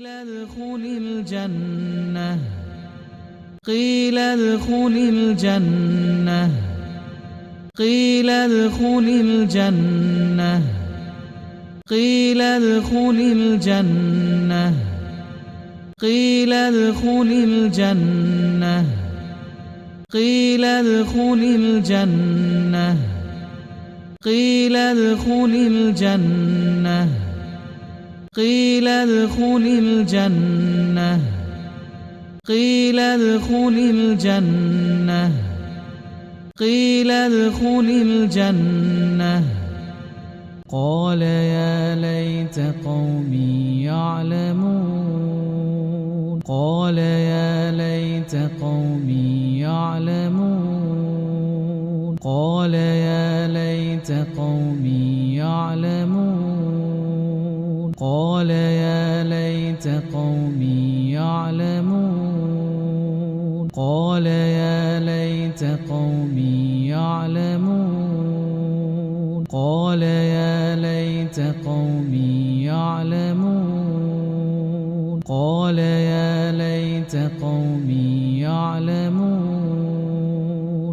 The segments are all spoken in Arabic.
ادخل الجنة قيل ادخل الجنة قيل ادخل الجنة قيل ادخل الجنة قيل ادخل الجنة قيل ادخل الجنة قيل ادخل الجنة قيل ادخل الجنة قيل ادخل الجنة قيل ادخل الجنة قال يا ليت قومي يعلمون قال يا ليت قومي يعلمون قال يا ليت قومي يعلمون قال يا ليت قومي يعلمون قال يا ليت قومي يعلمون قال يا ليت قومي يعلمون قال يا ليت قومي يعلمون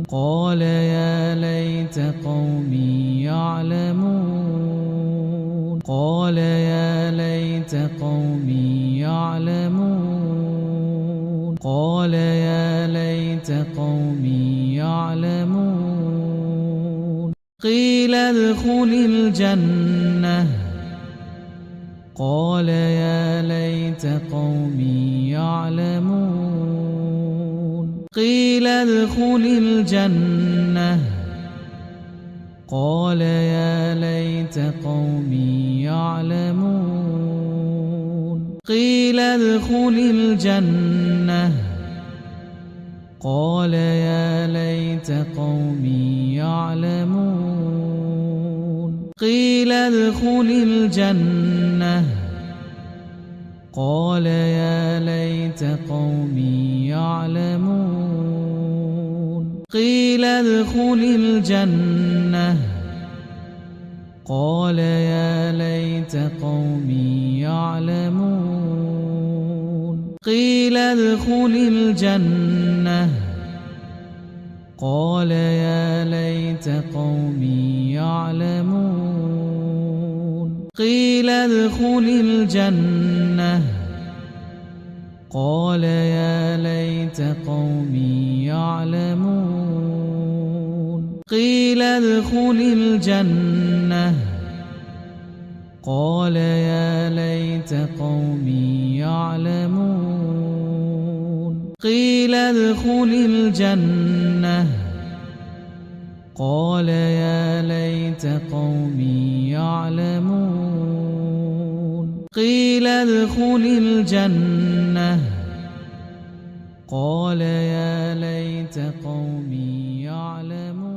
قال يا ليت قومي يعلمون قال يا ليت قومي يعلمون قال يا ليت قومي يعلمون قيل ادخل الجنة قال يا ليت قومي يعلمون قيل ادخل الجنة قال يا ليت قومي يعلمون قيل ادخل الجنة قال يا ليت قومي يعلمون قيل ادخل الجنة قال يا ليت قومي يعلمون قيل ادخل الجنة قال يا ليت قومي يعلمون قيل ادخل الجنة قال يا ليت قومي يعلمون قيل ادخل الجنة قال يا ليت قومي يعلمون قيل ادخل الجنة قال يا ليت قومي يعلمون قيل ادخل الجنة قال يا ليت قومي يعلمون قيل ادخل الجنة قال يا ليت قومي يعلمون